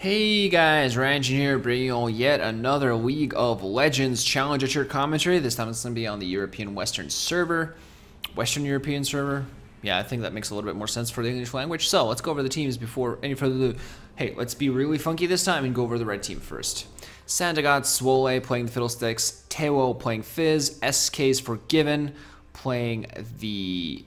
Hey guys, Ryan here, bringing you all yet another League of Legends challenge at your commentary. This time it's going to be on the European Western server. Western European server? Yeah, I think that makes a little bit more sense for the English language. So, let's go over the teams before any further ado. Hey, let's be really funky this time and go over the red team first. Santa got Swole playing the Fiddlesticks, Tewò playing Fizz, SK's Forgiven playing the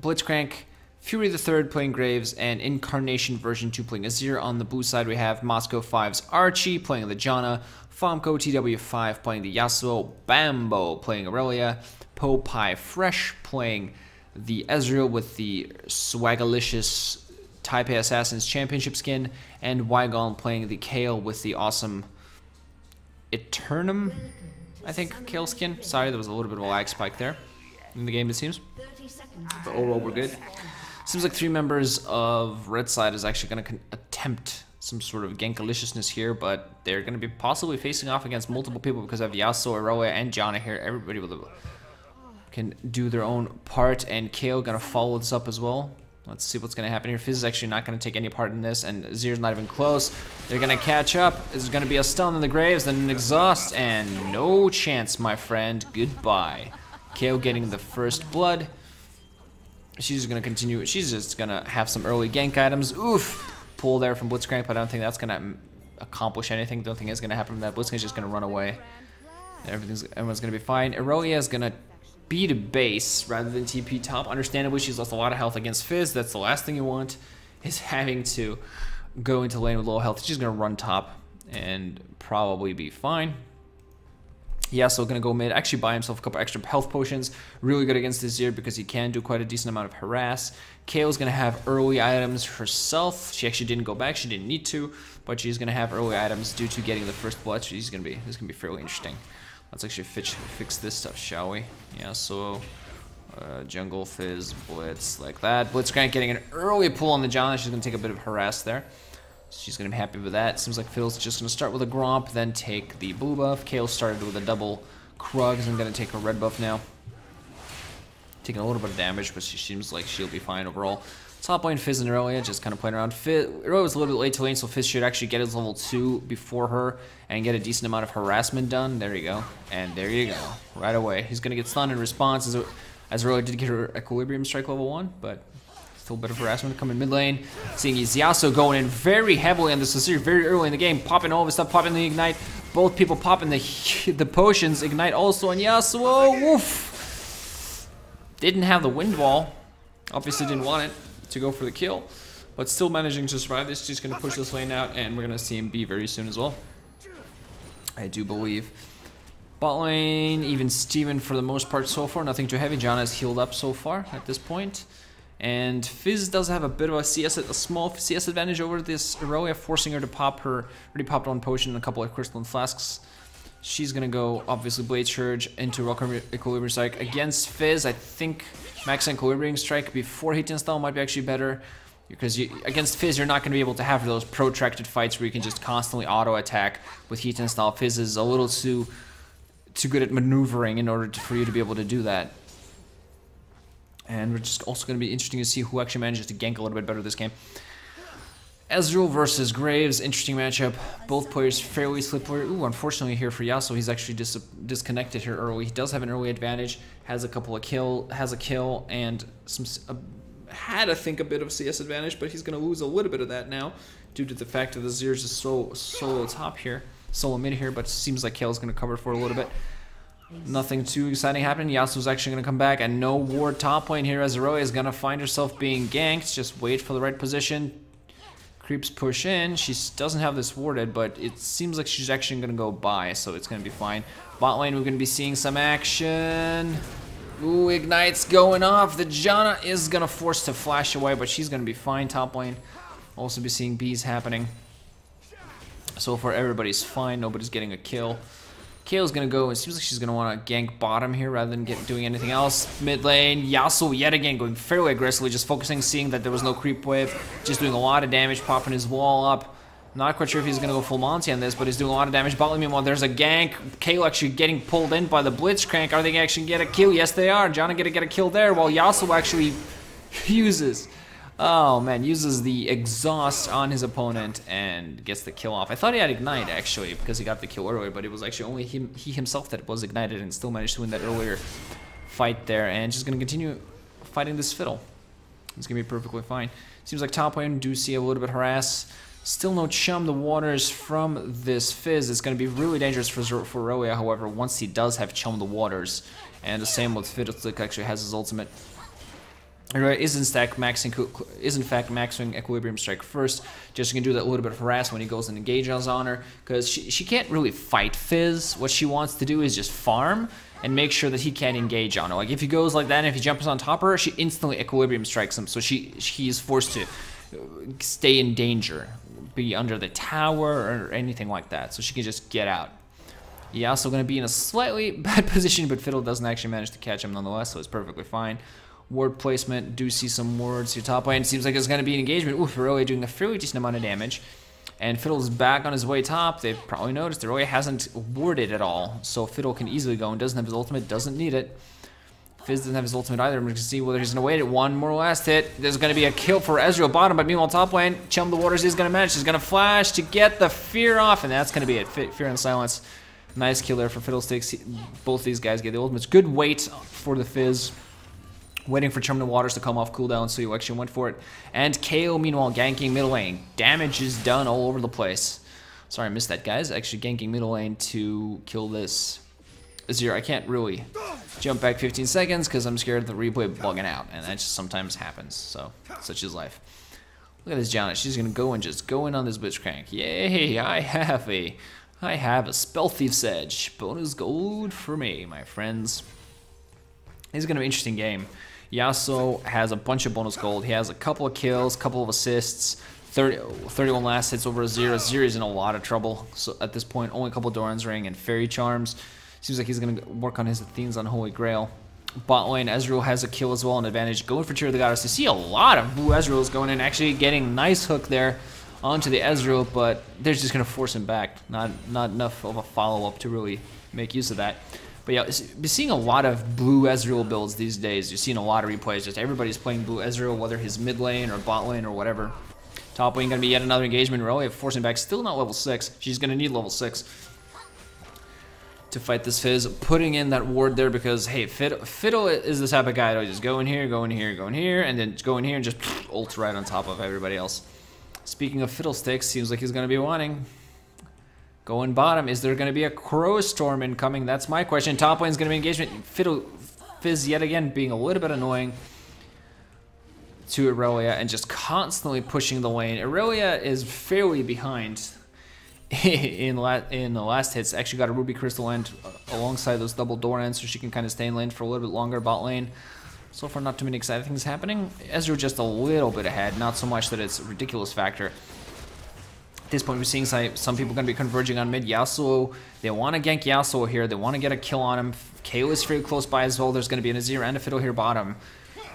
Blitzcrank, Fury the Third playing Graves, and Incarnation version 2 playing Azir. On the blue side we have Moscow 5's Archie playing the Janna, Fomko TWP playing the Yasuo, Bámbo playing Irelia, PoPiFresH playing the Ezreal with the swagalicious Taipei Assassins Championship skin, and Wygon playing the Kayle with the awesome Eternum, I think, Kayle skin. Sorry, there was a little bit of a lag spike there in the game, it seems. But overall, we're good. Seems like 3 members of red side is actually going to attempt some sort of gankaliciousness here, but they're going to be possibly facing off against multiple people because I have Yasuo, Irelia, and Janna here. Everybody can do their own part, and Kayle going to follow this up as well. Let's see what's going to happen here. Fizz is actually not going to take any part in this, and Azir's not even close. They're going to catch up. There's going to be a stun in the Graves, then an exhaust, and no chance, my friend. Goodbye. Kayle getting the first blood. She's going to continue. She's just going to have some early gank items. Oof. Pull there from Blitzcrank, but I don't think that's going to accomplish anything. Don't think it's going to happen from that. Blitzcrank's just going to run away. Everyone's going to be fine. Irelia is going to beat a base rather than TP top. Understandably, she's lost a lot of health against Fizz. That's the last thing you want, is having to go into lane with low health. She's going to run top and probably be fine. Yasuo gonna go mid, actually buy himself a couple extra health potions. Really good against Azir because he can do quite a decent amount of harass. Kayle's gonna have early items herself. She actually didn't go back, she didn't need to, but she's gonna have early items due to getting the first blood. This is gonna be fairly interesting. Let's actually fix this stuff, shall we? Yasuo, jungle, Fizz, Blitz, like that. Blitzcrank getting an early pull on the Janna. She's gonna take a bit of harass there. She's going to be happy with that. Seems like Phil's just going to start with a Gromp, then take the blue buff. Kayle started with a double Krugs and going to take a red buff now. Taking a little bit of damage, but she seems like she'll be fine overall. Top lane, Fizz and Irelia, just kind of playing around. Irelia was a little bit late to lane, so Fizz should actually get his level 2 before her and get a decent amount of harassment done. There you go. And there you go. Right away. He's going to get stunned in response, as Irelia did get her Equilibrium Strike level 1, but still a bit of harassment coming mid lane. Seeing Yasuo going in very heavily on this Azir very early in the game, popping all of his stuff, popping the Ignite. Both people popping the potions. Ignite also on Yasuo. Woof! Didn't have the Wind Wall. Obviously didn't want it to go for the kill, but still managing to survive this. Just going to push this lane out, and we're going to see him B very soon as well, I do believe. Bot lane, even Steven for the most part so far. Nothing too heavy. Janna is healed up so far at this point. And Fizz does have a bit of a small CS advantage over this Irelia, forcing her to pop her already popped one potion and a couple of crystalline flasks. She's gonna go obviously Blade Surge into Equilibrium Strike against Fizz. I think Max Equilibrium Strike before Heat Install might be actually better, because against Fizz you're not gonna be able to have those protracted fights where you can just constantly auto attack with Heat Install. Fizz is a little too good at maneuvering in order for you to be able to do that. And we're just also going to be interesting to see who actually manages to gank a little bit better this game. Ezreal versus Graves, interesting matchup. Both players fairly slippery. Ooh, unfortunately here for Yasuo, he's actually disconnected here early. He does have an early advantage, has a kill, and had I think a bit of CS advantage, but he's going to lose a little bit of that now due to the fact that Azir's just solo top here, solo mid here, but it seems like Kayle's going to cover for a little bit. Nothing too exciting happening. Yasuo's actually going to come back, and no ward top lane here as Irelia is going to find herself being ganked. Just wait for the right position. Creeps push in. She doesn't have this warded, but it seems like she's actually going to go by, so it's going to be fine. Bot lane, we're going to be seeing some action. Ooh, Ignite's going off. The Janna is going to force to flash away, but she's going to be fine top lane. Also be seeing Bs happening. So far, everybody's fine. Nobody's getting a kill. Kayle's gonna go. It seems like she's gonna want to gank bottom here rather than doing anything else. Mid lane, Yasuo yet again going fairly aggressively, just focusing, seeing that there was no creep wave, just doing a lot of damage, popping his wall up. Not quite sure if he's gonna go full Monty on this, but he's doing a lot of damage. Bot lane, meanwhile, there's a gank. Kayle actually getting pulled in by the Blitzcrank. Are they gonna actually get a kill? Yes, they are. Janna gonna get a kill there, while Yasuo actually uses Oh man, uses the exhaust on his opponent and gets the kill off. I thought he had ignite actually because he got the kill earlier, but it was actually only he himself that was ignited and still managed to win that earlier fight there. And just gonna continue fighting this Fiddle. It's gonna be perfectly fine. Seems like top lane do see a little bit harass. Still no chum the waters from this Fizz. It's gonna be really dangerous for Irelia, however, once he does have chum the waters. And the same with Fiddlesticks actually has his ultimate. Irelia is in fact maxing Equilibrium Strike first, just gonna do that little bit of harass when he goes and engages on her, because she can't really fight Fizz. What she wants to do is just farm and make sure that he can't engage on her. Like if he goes like that and if he jumps on top of her, she instantly Equilibrium Strikes him, so she is forced to stay in danger, be under the tower or anything like that, so she can just get out. Yasuo gonna be in a slightly bad position, but Fiddle doesn't actually manage to catch him nonetheless, so it's perfectly fine. Ward placement, do see some wards here top lane. Seems like it's going to be an engagement. Oof, Irelia doing a fairly decent amount of damage. And Fiddle's back on his way top. They've probably noticed Irelia hasn't warded at all. So Fiddle can easily go and doesn't have his ultimate, doesn't need it. Fizz doesn't have his ultimate either. We're going to see whether he's going to wait it. One more last hit. There's going to be a kill for Ezreal bottom, but meanwhile top lane, Chum the Waters is going to manage. He's going to flash to get the fear off, and that's going to be it. Fear and silence. Nice kill there for Fiddlesticks. Both these guys get the ultimates. Good wait for the Fizz. Waiting for Chum the Waters to come off cooldown, so you actually went for it. And Kayle, meanwhile, ganking middle lane. Damage is done all over the place. Sorry, I missed that, guys. Actually ganking middle lane to kill this Azir. I can't really jump back 15 seconds because I'm scared of the replay bugging out, and that just sometimes happens, so such is life. Look at this Janna. She's going to go and just go in on this Blitzcrank. Yay, I have a Spell Thief's Edge. Bonus gold for me, my friends. This is going to be an interesting game. Yasuo has a bunch of bonus gold. He has a couple of kills, couple of assists, 31 last hits over Azir. Azir is in a lot of trouble. So at this point, only a couple of Doran's Ring and Fairy Charms. Seems like he's going to work on his Athene's Unholy Grail. Bot lane, Ezreal has a kill as well, an advantage. Going for Tear of the Goddess. You see a lot of blue Ezreals going in, actually getting nice hook there onto the Ezreal, but they're just going to force him back. Not enough of a follow-up to really make use of that. But yeah, you're seeing a lot of blue Ezreal builds these days. You're seeing a lot of replays. Just everybody's playing blue Ezreal, whether he's mid lane or bot lane or whatever. Top lane going to be yet another engagement. Irelia forcing back, still not level 6. She's going to need level 6 to fight this Fizz. Putting in that ward there because, hey, Fiddle is the type of guy to just go in here, go in here, go in here, and then go in here and just ult right on top of everybody else. Speaking of Fiddlesticks, seems like he's going to be wanting. Going bottom, is there going to be a Crow Storm incoming? That's my question. Top lane's going to be engagement. Fizz yet again being a little bit annoying to Irelia and just constantly pushing the lane. Irelia is fairly behind in the last hits. Actually got a Ruby Crystal end alongside those double door ends so she can kind of stay in lane for a little bit longer. Bot lane, so far not too many exciting things happening. Ezreal just a little bit ahead, not so much that it's a ridiculous factor. At this point, we're seeing some people going to be converging on mid. Yasuo, they want to gank Yasuo here. They want to get a kill on him. Kayle is very close by as well. There's going to be an Azir and a Fiddle here bottom.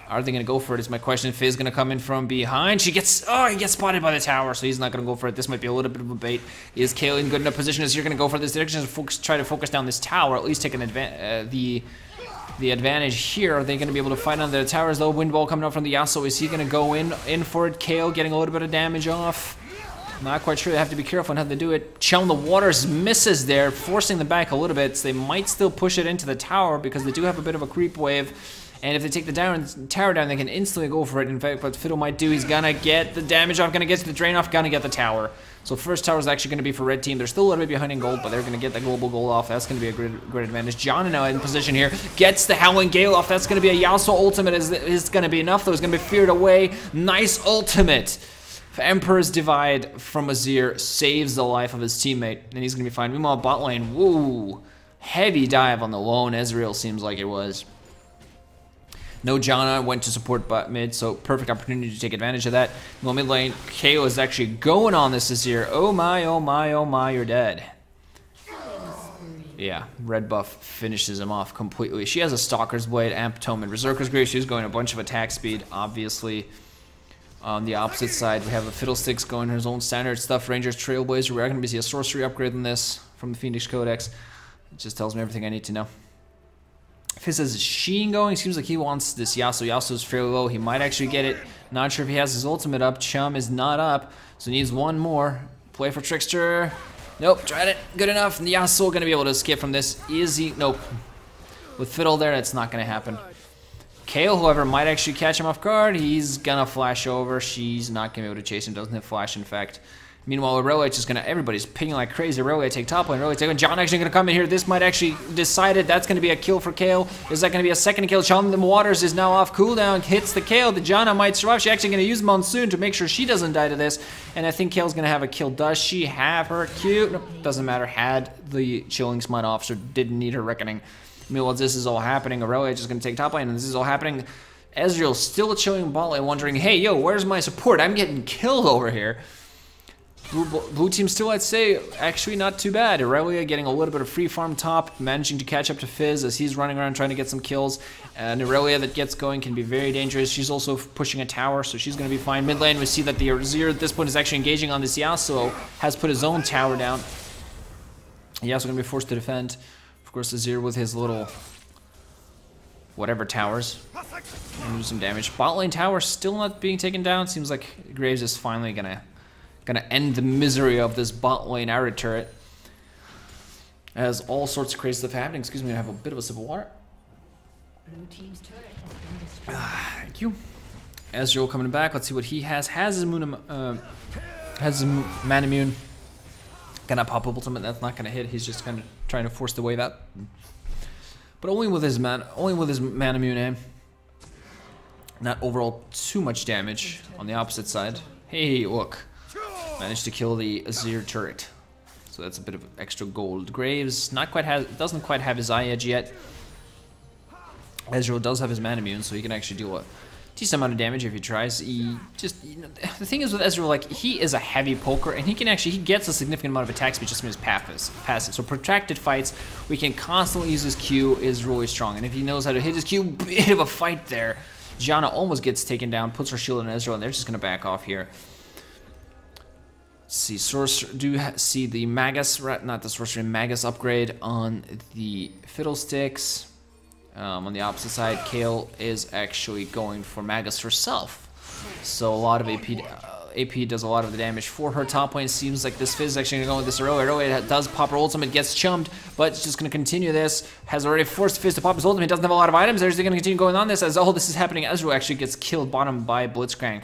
Are they going to go for it is my question. Fizz is going to come in from behind. He gets spotted by the tower, so he's not going to go for it. This might be a little bit of a bait. Is Kayle in good enough position as you're going to go for this direction? Try to focus down this tower, at least take an the advantage here. Are they going to be able to fight on the towers though? Wind Ball coming up from the Yasuo. Is he going to go in for it? Kayle getting a little bit of damage off. Not quite sure. They have to be careful on how they do it. Chum the Waters misses there, forcing them back a little bit. So they might still push it into the tower because they do have a bit of a creep wave. And if they take the tower down, they can instantly go for it. In fact, what Fiddle might do, he's gonna get the damage off, gonna get to the drain off, gonna get the tower. So first tower is actually gonna be for red team. They're still a little bit behind in gold, but they're gonna get that global gold off. That's gonna be a great advantage. Janna now in position here, gets the Howling Gale off. That's gonna be a Yasuo ultimate. Is gonna be enough though. It's gonna be feared away. Nice ultimate. Emperor's Divide from Azir saves the life of his teammate, and he's gonna be fine. Meanwhile, bot lane, woo, heavy dive on the lone Ezreal seems like it was. No Janna went to support bot mid, so perfect opportunity to take advantage of that. Well, mid lane, Kayle is actually going on this Azir. Oh my, oh my, oh my, you're dead. Yeah, red buff finishes him off completely. She has a Stalker's Blade, Amp Tome, and Berserker's Grave. She's going a bunch of attack speed, obviously. On the opposite side, we have a Fiddlesticks going his own standard stuff. Ranger's Trailblazer. We're going to see a sorcery upgrade in this from the Phoenix Codex. It just tells me everything I need to know. Fizz has Sheen going. Seems like he wants this Yasuo. Yasuo's fairly low. He might actually get it. Not sure if he has his ultimate up. Chum is not up, so needs one more. Play for Trickster. Nope, tried it. Good enough. And Yasuo gonna be able to escape from this. Is he? Nope. With Fiddle there, that's not gonna happen. Kayle, however, might actually catch him off guard. He's gonna flash over. She's not gonna be able to chase him. Doesn't have flash, in fact. Meanwhile, Irelia just gonna, everybody's pinging like crazy. Irelia take top lane. Irelia take, John actually gonna come in here. This might actually decide it. That's gonna be a kill for Kayle. Is that gonna be a second kill? Chum the Waters is now off cooldown. Hits the Kayle. The Janna might survive. She's actually gonna use Monsoon to make sure she doesn't die to this. And I think Kayle's gonna have a kill. Does she have her Q? Nope, doesn't matter. Had the chilling smite off, so didn't need her reckoning. Meanwhile, this is all happening. Irelia just gonna take top lane, and this is all happening. Ezreal still chilling bot lane, wondering, hey, yo, where's my support? I'm getting killed over here. Blue team still, I'd say, actually not too bad. Irelia getting a little bit of free farm top, managing to catch up to Fizz as he's running around trying to get some kills. And Irelia that gets going can be very dangerous. She's also pushing a tower, so she's going to be fine. Mid lane, we see that the Azir at this point is actually engaging on this Yasuo, has put his own tower down. Yasuo going to be forced to defend. Of course, Azir with his little whatever towers. And do some damage. Bot lane tower still not being taken down. Seems like Graves is finally gonna end the misery of this bot lane arrow turret. As all sorts of crazy stuff happening. Excuse me, I have a bit of a sip of water. Thank you. Ezreal coming back. Let's see what he has. Has his man immune. Gonna pop up ultimate. That's not gonna hit. He's just kind of trying to force the wave out. But only with his man immune aim. Not overall too much damage on the opposite side. Hey, look. Managed to kill the Azir turret. So that's a bit of extra gold. Graves doesn't quite have his eye edge yet. Ezreal does have his man immune, so he can actually deal a decent amount of damage if he tries. He just, the thing is with Ezreal, like, he is a heavy poker, and he gets a significant amount of attack speed just from his passive. So protracted fights, we can constantly use his Q, is really strong. And if he knows how to hit his Q, bit of a fight there. Janna almost gets taken down, puts her shield on Ezreal, and they're just gonna back off here. See, see the Magus, not the sorcery, Magus upgrade on the Fiddlesticks. On the opposite side, Kayle is actually going for Magus herself. So a lot of AP does a lot of the damage for her. Top lane seems like this Fizz is actually going to go with this Irelia. Irelia does pop her ultimate, gets chummed, but it's just going to continue this. Has already forced Fizz to pop his ultimate, doesn't have a lot of items. They're going to continue going on this as all this is happening. Ezreal actually gets killed bottom by Blitzcrank.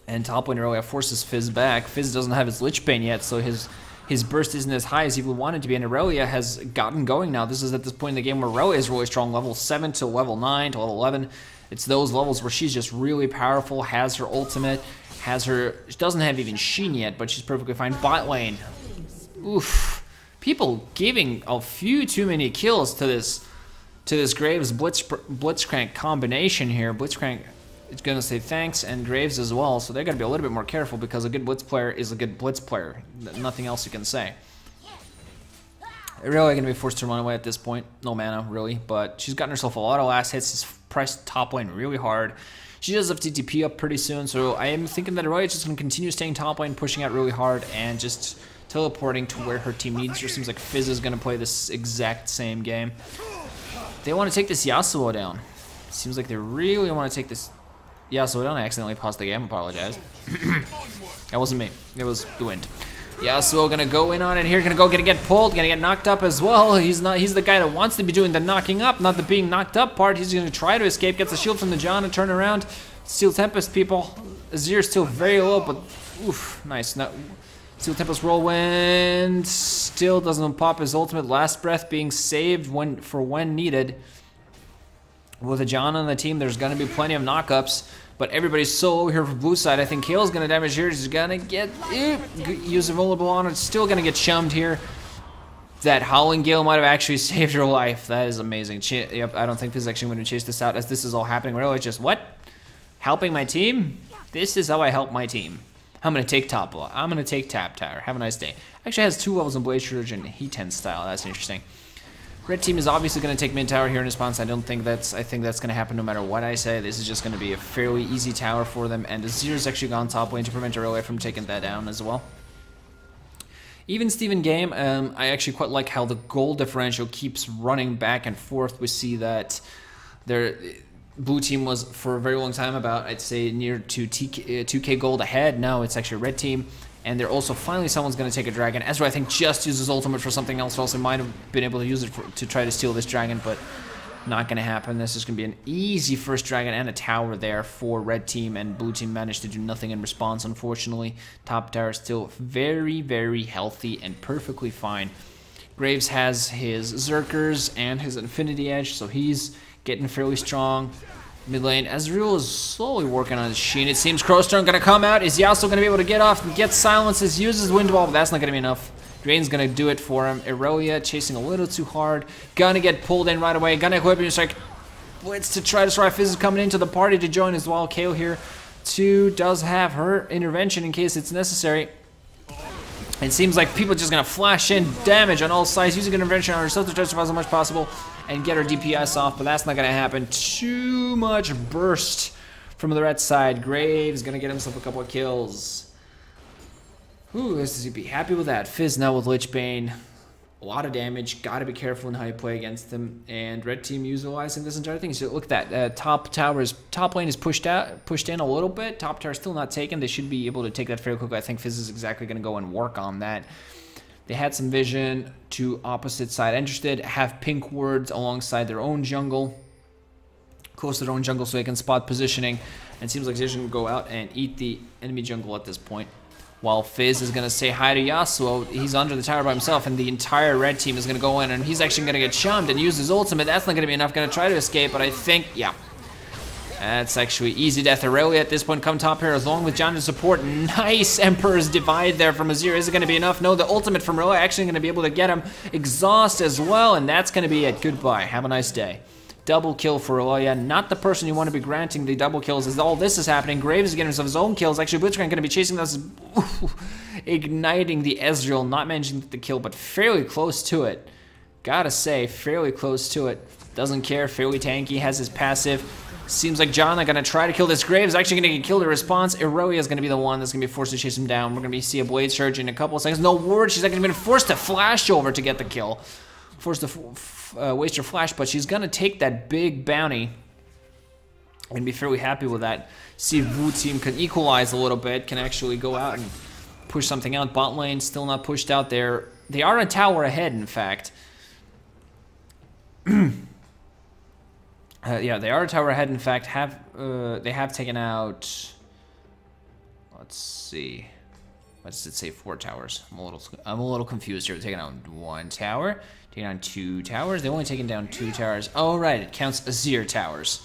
And top lane Irelia forces Fizz back. Fizz doesn't have his Lich Bane yet, so his burst isn't as high as he would want it to be, and Irelia has gotten going now. This is at this point in the game where Irelia is really strong, level 7 to level 9 to level 11. It's those levels where she's just really powerful, has her ultimate, she doesn't have even Sheen yet, but she's perfectly fine. Bot lane. Oof. People giving a few too many kills to this Graves Blitzcrank combination here. Blitzcrank is going to say thanks, and Graves as well, so they're going to be a little bit more careful because a good Blitz player is a good Blitz player. Nothing else you can say. Really going to be forced to run away at this point. No mana, really, but she's gotten herself a lot of last hits. She's pressed top lane really hard. She does have TTP up pretty soon, so I am thinking that Irelia is just going to continue staying top lane, pushing out really hard, and just teleporting to where her team needs her. Seems like Fizz is going to play this exact same game. They want to take this Yasuo down. Seems like they really want to take this Yasuo down. I accidentally paused the game. Apologize. That wasn't me. It was the wind. Yasuo gonna go in on it here. Gonna get pulled. Gonna get knocked up as well. He's the guy that wants to be doing the knocking up, not the being knocked up part. He's gonna try to escape. Gets a shield from the Janna. Turn around. Steel Tempest, people. Azir still very low, but oof, nice. No, Steel Tempest Whirlwind still doesn't pop his ultimate. Last breath being saved for when needed. With a Janna on the team, there's gonna be plenty of knockups. But everybody's so low here for blue side. I think Kayle's going to damage here. He's going to get... use a vulnerable on it. Still going to get chummed here. That Howling Gale might have actually saved her life. That is amazing. Yep, I don't think this is actually going to chase this out as this is all happening. Really, just, what? Helping my team? This is how I help my team. I'm going to take top. I'm going to take tap tower. Have a nice day. Actually has 2 levels in Blaze Shortage and Heat 10 style. That's interesting. Red team is obviously going to take mid tower here in response. I think that's going to happen no matter what I say. This is just going to be a fairly easy tower for them, and Azir's actually gone top lane to prevent Irelia from taking that down as well. Even Steven game, I actually quite like how the goal differential keeps running back and forth. We see that blue team was for a very long time about, I'd say, near to 2k gold ahead. Now it's actually red team. And they're also finally someone's going to take a dragon. Ezreal, I think, just uses ultimate for something else. Also might have been able to use it to try to steal this dragon, but not going to happen. This is going to be an easy first dragon and a tower there for red team, and blue team managed to do nothing in response, unfortunately. Top tower is still very, very healthy and perfectly fine. Graves has his Zerkers and his Infinity Edge, so he's getting fairly strong. Mid lane, Ezreal is slowly working on his Sheen. It seems Crowstorm going to come out. Is Yasuo going to be able to get off and get silences? Uses Wind Wall, but that's not going to be enough. Drain's going to do it for him. Irelia chasing a little too hard. Gonna get pulled in right away. Gonna equip and strike. Blitz to try to survive. Fizz is coming into the party to join as well. Kayle here too does have her intervention in case it's necessary. It seems like people are just going to flash in damage on all sides, using intervention on herself to try to survive as much as possible and get her DPS off, but that's not going to happen. Too much burst from the red side. Graves going to get himself a couple of kills. Ooh, this is be happy with that. Fizz now with Lich Bane. A lot of damage. Got to be careful in how you play against them. And red team utilizing this entire thing. So look at that. Top lane is pushed in a little bit. Top tower still not taken. They should be able to take that fairly quickly. I think Fizz is exactly going to go and work on that. They had some vision to opposite side interested. Have pink wards alongside their own jungle. Close to their own jungle so they can spot positioning. And it seems like Zishan will go out and eat the enemy jungle at this point. While Fizz is going to say hi to Yasuo, he's under the tower by himself, and the entire red team is going to go in, and he's actually going to get shunned and use his ultimate. That's not going to be enough. Going to try to escape, but I think, yeah. That's actually easy death. Irelia at this point come top here, along with Janna's support. Nice Emperor's Divide there from Azir. Is it going to be enough? No, the ultimate from Irelia actually going to be able to get him. Exhaust as well, and that's going to be it. Goodbye. Have a nice day. Double kill for Irelia. Not the person you want to be granting the double kills as all this is happening. Graves is getting himself his own kills. Actually, Blitzcrank going to be chasing this. Igniting the Ezreal. Not managing the kill, but fairly close to it. Gotta say, fairly close to it. Doesn't care. Fairly tanky. Has his passive. Seems like Janna going to try to kill this. Graves actually going to get killed in response. Irelia is going to be the one that's going to be forced to chase him down. We're going to see a Blade Surge in a couple of seconds. No word. She's actually been forced to flash over to get the kill. Forced to waste her flash, but she's going to take that big bounty and be fairly happy with that. See if blue team can equalize a little bit, can actually go out and push something out. Bot lane still not pushed out there. They are a tower ahead, in fact. Yeah, they are a tower ahead, in fact. They have taken out, let's see. What does it say? 4 towers. I'm a little confused here. We're taking out 1 tower, taking down 2 towers. They've only taken down 2 towers. Oh, right, it counts Azir towers.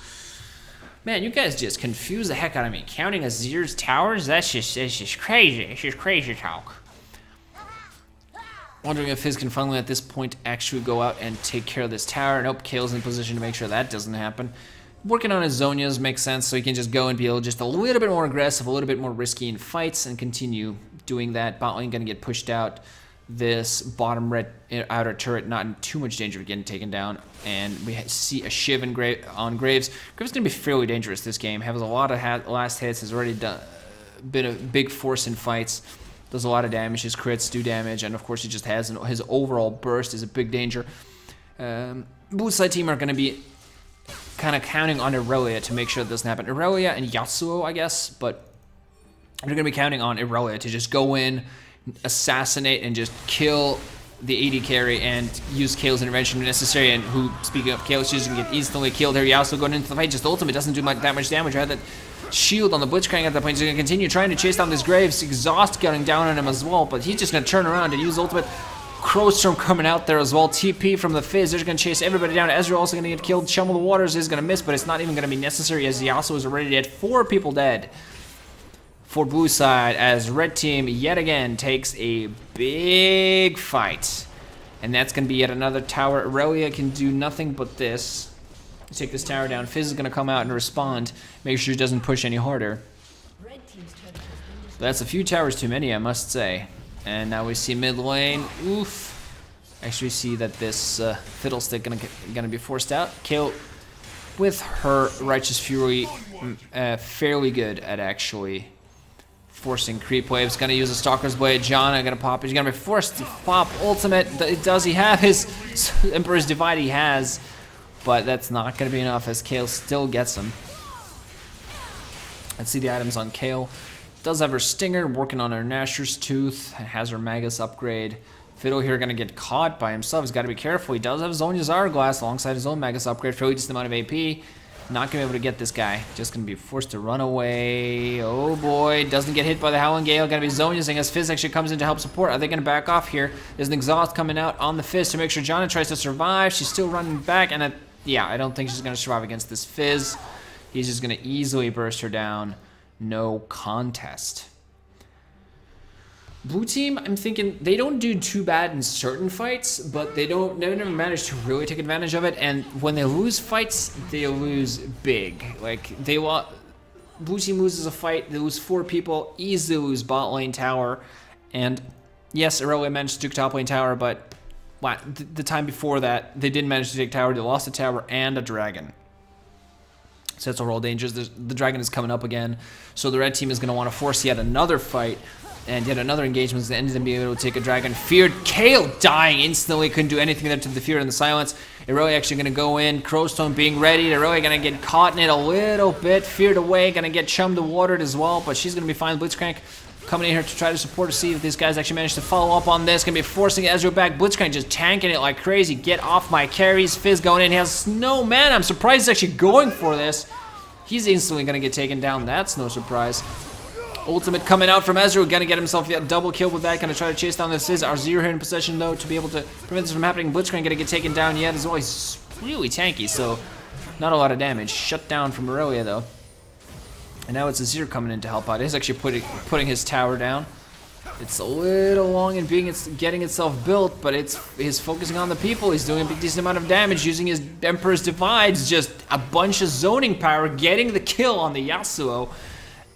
Man, you guys just confuse the heck out of me. Counting Azir's towers? That's just crazy. It's just crazy talk. Wondering if Fizz can finally at this point actually go out and take care of this tower. Nope, Kayle's in position to make sure that doesn't happen. Working on his Zonias makes sense, so he can just go and be able just a little bit more aggressive, a little bit more risky in fights, and continue doing that. Bot lane gonna get pushed out. This bottom red outer turret not in too much danger of getting taken down, and we see a Shiv on Graves. Graves gonna be fairly dangerous this game. Has a lot of last hits. Has already been a big force in fights. Does a lot of damage. His crits do damage, and of course he just has his overall burst is a big danger. Blue side team are gonna be kind of counting on Irelia to make sure that doesn't happen. Irelia and Yasuo, I guess, but they're going to be counting on Irelia to just go in, assassinate, and just kill the AD carry and use Kayle's intervention when necessary. And who, speaking of Kayle, she's going to get instantly killed here. Yasuo going into the fight, just ultimate doesn't do that much damage. I had that shield on the Blitzcrank at that point. He's going to continue trying to chase down this Graves. Exhaust getting down on him as well, but he's just going to turn around and use ultimate. Crowstorm coming out there as well. TP from the Fizz. They're going to chase everybody down. Ezreal also going to get killed. Shumble the Waters is going to miss, but it's not even going to be necessary as Yasuo is already dead. 4 people dead for blue side as red team yet again takes a big fight. And that's going to be yet another tower. Irelia can do nothing but this. Take this tower down. Fizz is going to come out and respond. Make sure he doesn't push any harder. That's a few towers too many, I must say. And now we see mid lane. Oof. Actually see that this Fiddlestick gonna be forced out. Kayle with her Righteous Fury fairly good at actually forcing creep waves. Gonna use a Stalker's Blade. Janna gonna pop. He's gonna be forced to pop ultimate. Does he have his Emperor's Divide? He has. but that's not going to be enough as Kayle still gets him. Let's see the items on Kayle. Does have her Stinger, working on her Nashor's Tooth, has her Magus upgrade. Fiddle here going to get caught by himself. He's got to be careful. He does have his own Hourglass alongside his own Magus upgrade. Fairly decent amount of AP. Not going to be able to get this guy. Just going to be forced to run away. Oh boy, doesn't get hit by the Howling Gale. Going to be zone using as Fizz actually comes in to help support. Are they going to back off here? There's an Exhaust coming out on the Fizz to make sure Janna tries to survive. She's still running back, and yeah, I don't think she's going to survive against this Fizz. He's just going to easily burst her down. No contest. Blue team, I'm thinking they don't do too bad in certain fights, but they never manage to really take advantage of it. And when they lose fights, they lose big. Like blue team loses a fight, they lose 4 people, easily lose bot lane tower. And yes, Irelia managed to take top lane tower, but the time before that, they didn't manage to take tower. They lost a tower and a dragon. So that's overall dangerous. The dragon is coming up again, so the red team is going to want to force yet another fight. And yet another engagement is the end of them being able to take a dragon. Feared, Kayle dying instantly, couldn't do anything there to the fear and the silence. Irelia actually going to go in, Crowstone being ready. Irelia going to get caught in it a little bit. Feared away, going to get chummed and watered as well, but she's going to be fine. Blitzcrank coming in here to try to support to see if these guys actually manage to follow up on this. Going to be forcing Ezreal back. Blitzcrank just tanking it like crazy. Get off my carries. Fizz going in. He has no mana. I'm surprised he's actually going for this. He's instantly going to get taken down. That's no surprise. Ultimate coming out from Ezreal, gonna get himself a double kill with that, gonna try to chase down this Fizz. Azir here in possession though to be able to prevent this from happening. Blitzcrank gonna get taken down yet as well. He's really tanky, so not a lot of damage. Shut down from Irelia though. And now it's Azir coming in to help out. He's actually putting his tower down. It's a little long in getting itself built, but he's focusing on the people. He's doing a decent amount of damage using his Emperor's Divides, just a bunch of zoning power, getting the kill on the Yasuo.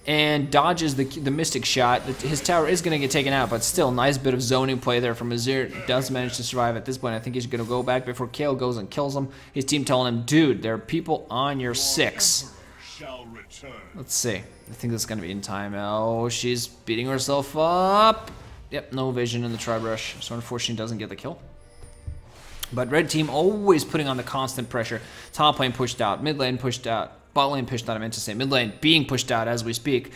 And dodges the Mystic shot. His tower is going to get taken out, but still, nice bit of zoning play there from Azir. Does manage to survive at this point. I think he's going to go back before Kayle goes and kills him. His team telling him, dude, there are people on your 6. Let's see. I think that's going to be in time. Oh, she's beating herself up. Yep, no vision in the Tri-Brush, so unfortunately doesn't get the kill. But red team always putting on the constant pressure. Top lane pushed out, mid lane pushed out. Bot lane pushed out, I meant to say. Mid lane being pushed out as we speak.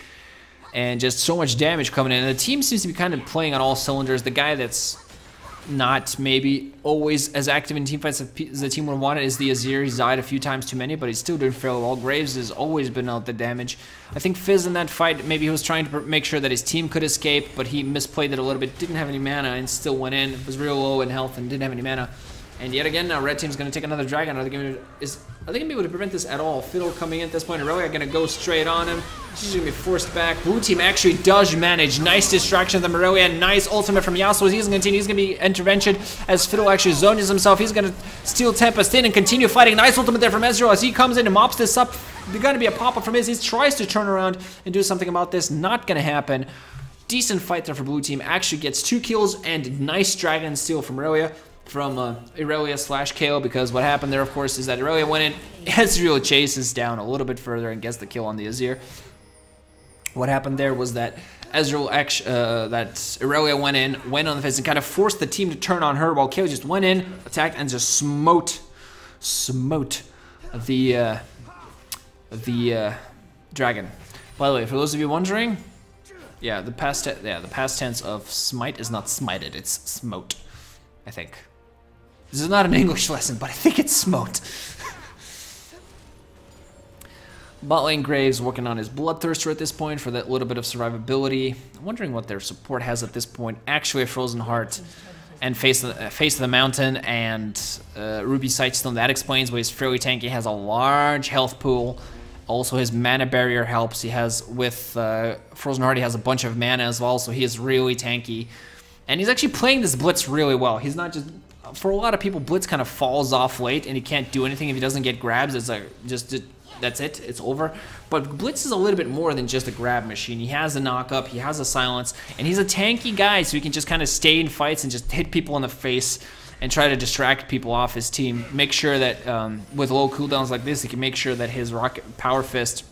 And just so much damage coming in. And the team seems to be kind of playing on all cylinders. The guy that's not maybe always as active in team fights as the team would want it is the Azir. He's died a few times too many, but he's still doing fairly well. Graves has always been out the damage. I think Fizz in that fight, maybe he was trying to make sure that his team could escape, but he misplayed it a little bit. Didn't have any mana and still went in. Was real low in health and didn't have any mana. And yet again, now red team's going to take another dragon. Are they going to be able to prevent this at all? Fiddle coming in at this point. Irelia going to go straight on him. She's going to be forced back. Blue team actually does manage. Nice distraction from Irelia. Nice ultimate from Yasuo. He's going to continue. He's going to be intervention as Fiddle actually zones himself. He's going to steal Tempest in and continue fighting. Nice ultimate there from Ezreal as he comes in and mops this up. There's going to be a pop-up from his. He tries to turn around and do something about this. Not going to happen. Decent fight there for blue team. Actually gets 2 kills and nice dragon steal from Irelia. From Irelia / Kayle, because what happened there, of course, is that Irelia went in, Ezreal chases down a little bit further and gets the kill on the Azir. What happened there was that Irelia went on the Fizz and kind of forced the team to turn on her, while Kayle just went in, attacked, and just smote the dragon. By the way, for those of you wondering, yeah, the past tense of smite is not smited, it's smote, I think. This is not an English lesson, but I think it's smote. Bot lane Graves working on his Bloodthirster at this point for that little bit of survivability. I'm wondering what their support has at this point. Actually, a Frozen Heart and Face of the Mountain and Ruby Sightstone. That explains why he's fairly tanky. He has a large health pool. Also, his mana barrier helps. He has, with Frozen Heart, he has a bunch of mana as well, so he is really tanky. And he's actually playing this Blitz really well. He's not just... For a lot of people, Blitz kind of falls off late, and he can't do anything if he doesn't get grabs. It's like, that's it. It's over. But Blitz is a little bit more than just a grab machine. He has a knock-up. He has a silence. And he's a tanky guy, so he can just kind of stay in fights and just hit people in the face and try to distract people off his team. Make sure that with low cooldowns like this, he can make sure that his Rocket Power Fist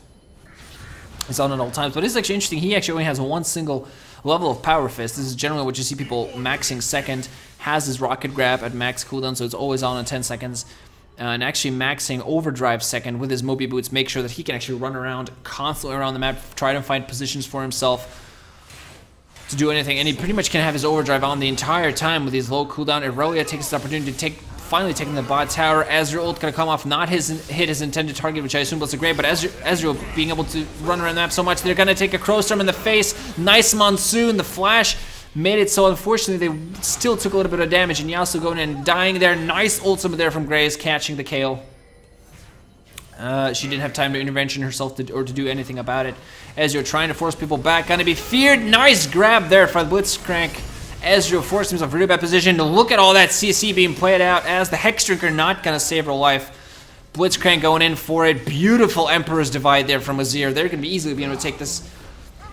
is on at all times. But it's actually interesting. He actually only has one single level of Power Fist. This is generally what you see people maxing second. Has his Rocket Grab at max cooldown, so it's always on in 10 seconds. and actually maxing overdrive second with his Moby boots, make sure that he can actually run around constantly around the map, try to find positions for himself to do anything, and he pretty much can have his overdrive on the entire time with his low cooldown. Irelia takes this opportunity to finally taking the bot tower. Ezreal ult gonna come off, not hit his intended target, which I assume was a great, but Ezreal being able to run around the map so much, they're gonna take a crow storm in the face. Nice monsoon, the flash made it so unfortunately they still took a little bit of damage, and Yasuo going in and dying there. Nice ultimate there from Graves, catching the Kayle. She didn't have time to intervention herself or to do anything about it. Ezreal trying to force people back, gonna be feared. Nice grab there for the Blitzcrank. Ezreal forced himself in a really bad position. Look at all that CC being played out as the Hex Drinker not gonna save her life. Blitzcrank going in for it. Beautiful Emperor's Divide there from Azir. They're gonna be easily be able to take this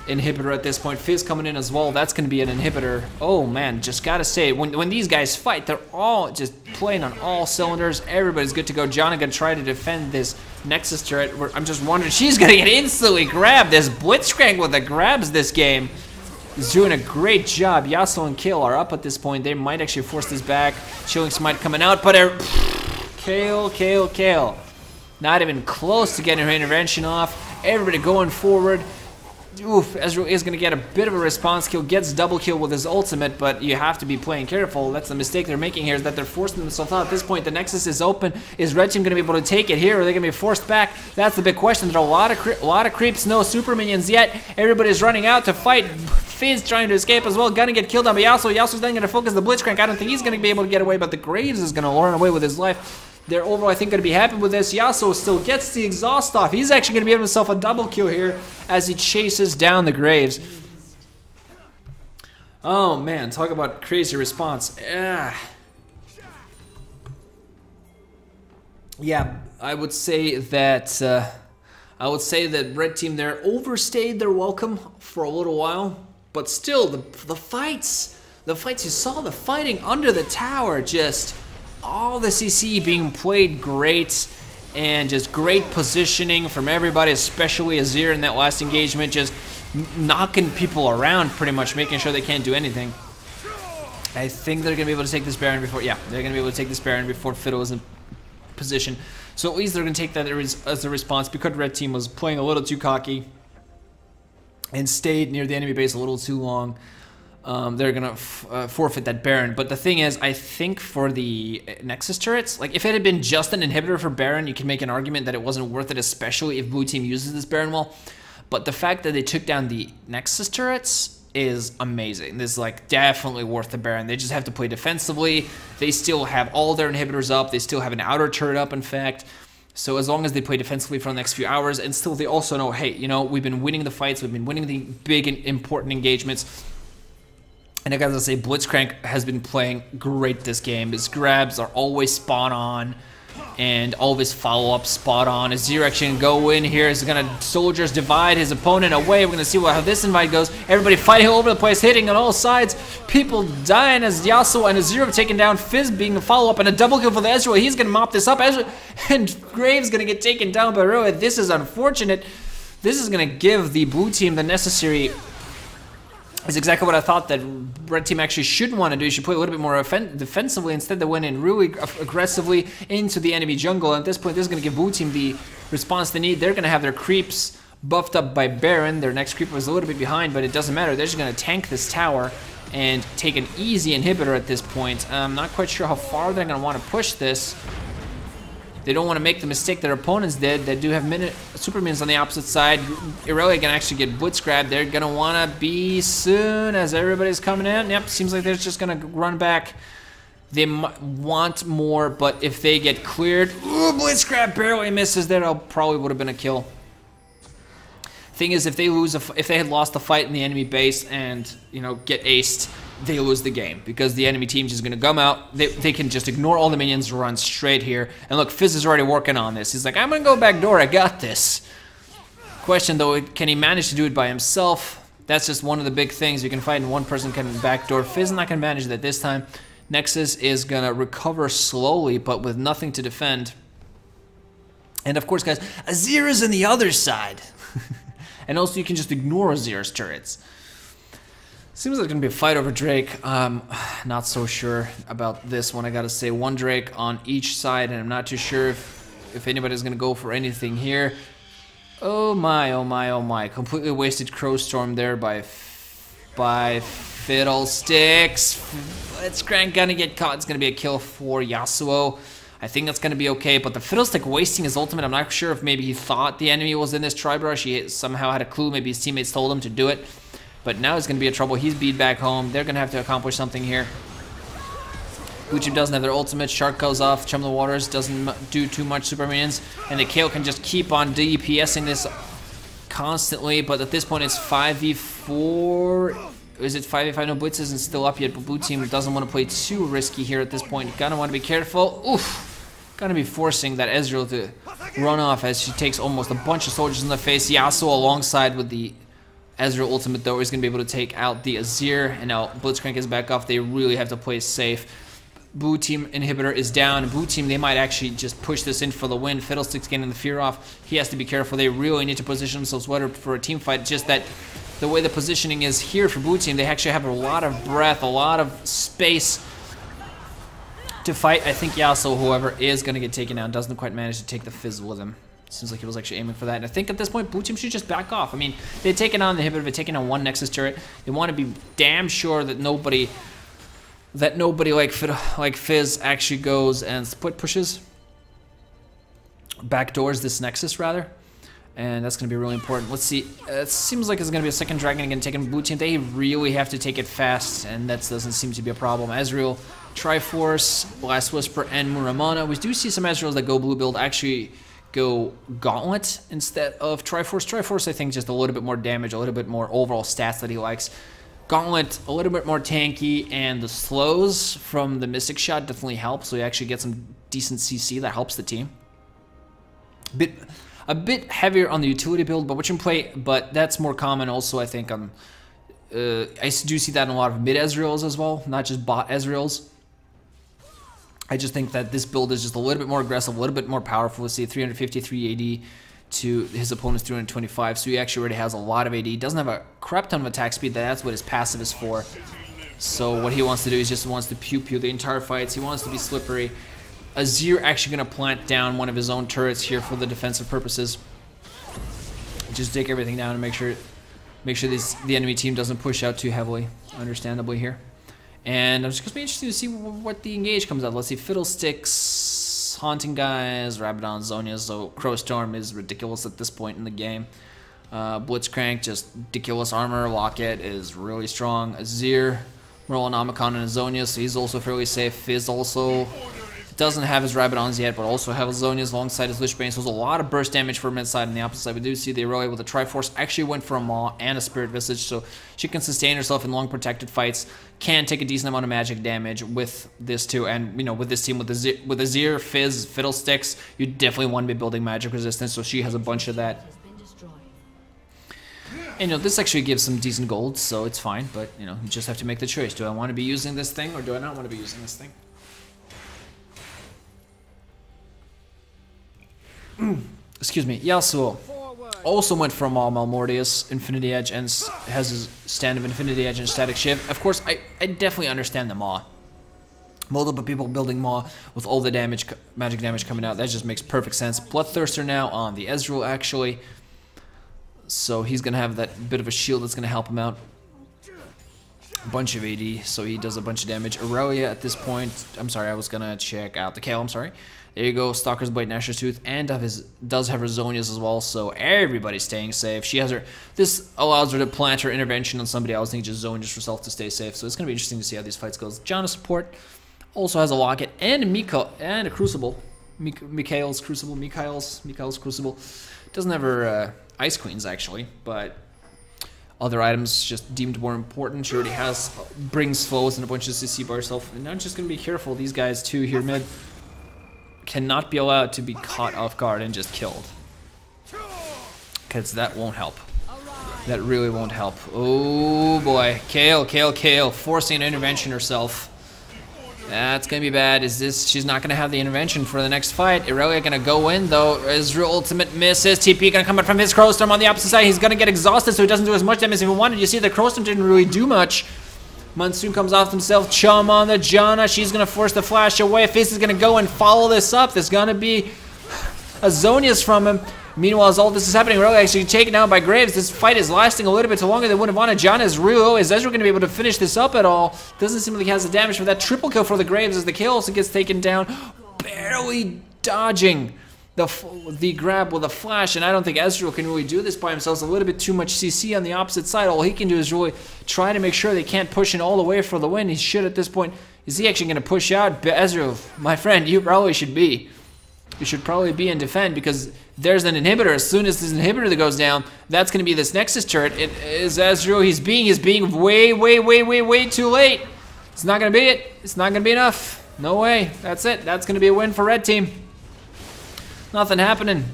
inhibitor at this point. Fizz coming in as well. That's gonna be an inhibitor. Oh man, just gotta say, when these guys fight, they're all just playing on all cylinders. Everybody's good to go. Janna gonna try to defend this Nexus turret. I'm just wondering, she's gonna get instantly grabbed. This Blitzcrank with the grabs this game is doing a great job. Yasuo and Kayle are up at this point. They might actually force this back. Chilling Smite coming out, but Kayle. Not even close to getting her intervention off. Everybody going forward. Oof, Ezreal is going to get a bit of a response kill, gets double kill with his ultimate, but you have to be playing careful. That's the mistake they're making here, is that they're forcing themselves out. At this point, the Nexus is open. Is Red Team going to be able to take it here, or are they going to be forced back? That's the big question. There are a lot of creeps, no super minions yet. Everybody's running out to fight. Fizz trying to escape as well, gonna get killed on by Yasuo. Yasuo's then going to focus the Blitzcrank. I don't think he's going to be able to get away, but the Graves is going to run away with his life. They're overall, I think, going to be happy with this. Yasuo still gets the exhaust off. He's actually going to be giving himself a double kill here as he chases down the Graves. Oh man, talk about crazy response. Yeah, I would say that Red Team there overstayed their welcome for a little while, but still the fights you saw, the fighting under the tower, just all the CC being played great, and just great positioning from everybody, especially Azir in that last engagement, just knocking people around pretty much, making sure they can't do anything. I think they're going to be able to take this Baron before, yeah, they're going to be able to take this Baron before Fiddle is in position. So at least they're going to take that as a response, because Red Team was playing a little too cocky and stayed near the enemy base a little too long. They're gonna forfeit that Baron. But the thing is, I think for the Nexus turrets, like if it had been just an inhibitor for Baron, you can make an argument that it wasn't worth it, especially if Blue Team uses this Baron well. But the fact that they took down the Nexus turrets is amazing. This is like definitely worth the Baron. They just have to play defensively. They still have all their inhibitors up. They still have an outer turret up, in fact. So as long as they play defensively for the next few hours, and still they also know, hey, you know, we've been winning the fights, we've been winning the big and important engagements. And I gotta say, Blitzcrank has been playing great this game. His grabs are always spot on, and all of his follow-ups spot on. Azir actually gonna go in here. He's gonna Soldiers divide his opponent away. We're gonna see how this invite goes. Everybody fighting all over the place, hitting on all sides. People dying as Yasuo and Azir have taken down. Fizz being a follow-up and a double kill for the Ezreal. He's gonna mop this up. And Graves gonna get taken down by Roa. This is unfortunate. This is gonna give the Blue Team the necessary. Is exactly what I thought that Red Team actually should want to do. You should play a little bit more defensively. Instead, they went in really aggressively into the enemy jungle. And at this point, this is going to give Blue Team the response they need. They're going to have their creeps buffed up by Baron. Their next creeper was a little bit behind, but it doesn't matter. They're just going to tank this tower and take an easy inhibitor at this point. I'm not quite sure how far they're going to want to push this. They don't want to make the mistake their opponents did. They do have super minions on the opposite side. Irelia can actually get blitz grabbed. They're going to want to be soon as everybody's coming in. Yep, seems like they're just going to run back. They want more, but if they get cleared... Ooh, blitz grab barely misses there. That probably would have been a kill. Thing is, if they lose, if they had lost the fight in the enemy base and, you know, get aced, they lose the game, because the enemy team's just going to come out. They can just ignore all the minions, run straight here. And look, Fizz is already working on this. He's like, I'm going to go back door. I got this. Question, though, can he manage to do it by himself? That's just one of the big things. You can fight and one person can backdoor. Fizz is not going to manage that this time. Nexus is going to recover slowly, but with nothing to defend. And of course, guys, Azir is on the other side. And also, you can just ignore Azir's turrets. Seems like it's gonna be a fight over Drake. Not so sure about this one, I gotta say. One Drake on each side, and I'm not too sure if anybody's gonna go for anything here. Oh my, oh my, oh my. Completely wasted Crow Storm there by Fiddlesticks. Blitzcrank gonna get caught. It's gonna be a kill for Yasuo. I think that's gonna be okay, but the Fiddlestick wasting his ultimate, I'm not sure if maybe he thought the enemy was in this tribe rush. He somehow had a clue, maybe his teammates told him to do it. But now he's gonna be in trouble. He's beat back home. They're gonna have to accomplish something here. Blue team doesn't have their ultimate. Shark goes off. Chum the Waters doesn't do too much super minions. And the Kayle can just keep on DPSing this constantly. But at this point, it's 5v4. Is it 5v5? No, Blitz isn't still up yet. But blue team doesn't want to play too risky here at this point. Gonna want to be careful. Oof. Gonna be forcing that Ezreal to run off as she takes almost a bunch of soldiers in the face. Yasuo alongside with the Ezreal ultimate, though, is going to be able to take out the Azir. And now Blitzcrank is back off. They really have to play safe. Blue team inhibitor is down. Blue team, they might actually just push this in for the win. Fiddlesticks getting the fear off. He has to be careful. They really need to position themselves better for a team fight. Just that the way the positioning is here for blue team, they actually have a lot of breath, a lot of space to fight. I think Yasuo, whoever, is going to get taken down. Doesn't quite manage to take the Fizz with him. Seems like he was actually aiming for that. And I think at this point, blue team should just back off. I mean, they've taken on the inhibitor, they've taken on one Nexus turret. They want to be damn sure that nobody like Fizz actually goes and split pushes, backdoors this Nexus rather. And that's going to be really important. Let's see. It seems like it's going to be a second dragon again taking blue team. They really have to take it fast, and that doesn't seem to be a problem. Ezreal, Triforce, Blast Whisper, and Muramana. We do see some Ezreals that go blue build actually go Gauntlet instead of Triforce. Triforce, I think, just a little bit more damage, a little bit more overall stats that he likes. Gauntlet, a little bit more tanky, and the slows from the Mystic Shot definitely help, so you actually get some decent CC that helps the team. A bit heavier on the utility build, but which can play, but that's more common also, I think, on... I do see that in a lot of mid Ezreals as well, not just bot Ezreals. I just think that this build is just a little bit more aggressive, a little bit more powerful. Let's see, 353 AD to his opponent's 325, so he actually already has a lot of AD. He doesn't have a crap ton of attack speed, that's what his passive is for. So what he wants to do is just wants to pew-pew the entire fights. He wants to be slippery. Azir actually going to plant down one of his own turrets here for the defensive purposes. Just take everything down and make sure the enemy team doesn't push out too heavily, understandably here. And I'm just going to be interested to see what the engage comes out. Let's see, Fiddlesticks, Haunting Guys, Rabadon, Zhonya, so Crow Storm is ridiculous at this point in the game. Blitzcrank, just ridiculous armor. Locket is really strong. Azir, Merlinomicon, and Zhonya, so he's also fairly safe. Fizz also doesn't have his Rabadons yet, but also have his Zhonya's alongside his Lich Bane, so there's a lot of burst damage for mid side. On the opposite side, we do see the Irelia with a Triforce actually went for a Maw and a Spirit Visage, so she can sustain herself in long protected fights, can take a decent amount of magic damage with this too, and you know, with this team, with Azir, Fizz, Fiddlesticks, you definitely want to be building magic resistance, so she has a bunch of that. And you know, this actually gives some decent gold, so it's fine, but you know, you just have to make the choice. Do I want to be using this thing, or do I not want to be using this thing? Excuse me, Yasuo also went for a Maul Malmortius, Infinity Edge, and has his stand of Infinity Edge and Static Shift. Of course, I definitely understand the Maw. Multiple people building Maw with all the damage, magic damage coming out, that just makes perfect sense. Bloodthirster now on the Ezreal, actually. So he's going to have that bit of a shield that's going to help him out. A bunch of AD, so he does a bunch of damage. Irelia at this point, I'm sorry, I was going to check out the Kayle, I'm sorry. There you go, Stalker's Blade, Gnasher's Tooth, and does have her Zhonya's as well, so everybody's staying safe. She has her, this allows her to plant her intervention on somebody else, and just zone just herself to stay safe, so it's going to be interesting to see how these fights goes. Janna support also has a Locket, and a Crucible. Mikhail's Crucible. Doesn't have her Ice Queens, actually, but other items just deemed more important. She already has, brings flows and a bunch of CC by herself, and now just going to be careful. These guys, too, here mid, cannot be allowed to be caught off guard and just killed, because that won't help. That really won't help. Oh boy, Kayle, forcing an intervention herself. That's gonna be bad. She's not gonna have the intervention for the next fight. Irelia gonna go in though. Ezreal ultimate misses. TP gonna come out from his Crowstorm on the opposite side. He's gonna get exhausted, so he doesn't do as much damage as he wanted. You see the Crowstorm didn't really do much. Monsoon comes off himself. Chum on the Janna. She's gonna force the flash away. Fizz is gonna go and follow this up. There's gonna be a Zonius from him. Meanwhile, as all this is happening, Irelia actually taken down by Graves. This fight is lasting a little bit too longer than would have wanted. Janna is real low. Is Ezreal going to be able to finish this up at all? Doesn't seem like he has the damage for that. Triple kill for the Graves as the Kayle also gets taken down. Barely dodging the grab with a flash, and I don't think Ezreal can really do this by himself. It's a little bit too much CC on the opposite side. All he can do is really try to make sure they can't push in all the way for the win. He should at this point. Is he actually going to push out? Ezreal, my friend, you probably should be. You should probably be in defend because there's an inhibitor. As soon as this inhibitor that goes down, that's going to be this Nexus turret. It is Ezreal. He's being way too late. It's not going to be it. It's not going to be enough. No way. That's it. That's going to be a win for red team. Nothing happening.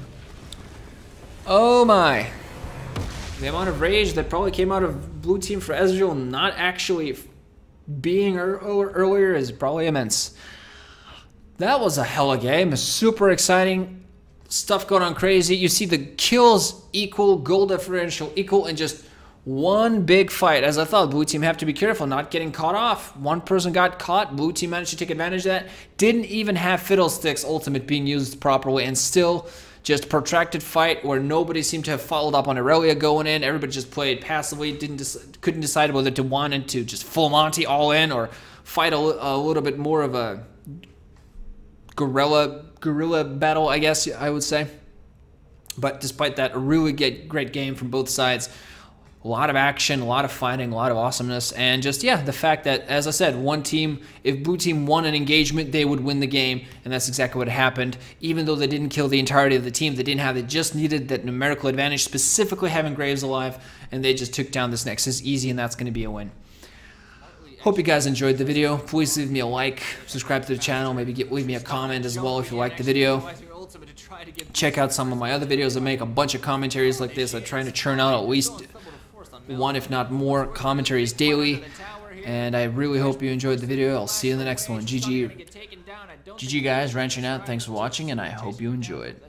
Oh my. The amount of rage that probably came out of blue team for Ezreal not actually being earlier is probably immense. That was a hella game. Super exciting stuff going on crazy. You see the kills equal, goal differential equal, and just one big fight. As I thought, blue team have to be careful not getting caught off. One person got caught. Blue team managed to take advantage of that. Didn't even have Fiddlesticks ultimate being used properly, and still just protracted fight where nobody seemed to have followed up on Irelia going in. Everybody just played passively. Couldn't decide whether to want to just full Monty all in or fight a little bit more of a guerrilla battle, I guess I would say. But despite that, a really great game from both sides. A lot of action, a lot of fighting, a lot of awesomeness, and just, yeah, the fact that, as I said, one team, if blue team won an engagement, they would win the game, and that's exactly what happened. Even though they didn't kill the entirety of the team, they just needed that numerical advantage, specifically having Graves alive, and they just took down this Nexus easy, and that's going to be a win. Hope you guys enjoyed the video. Please leave me a like, subscribe to the channel, maybe leave me a comment as well if you liked the video. Check out some of my other videos. I make a bunch of commentaries like this. I'm trying to churn out at least one, if not more, commentaries daily. And I really hope you enjoyed the video. I'll see you in the next one. GG guys, ranching out. Thanks for watching, and I hope you enjoyed.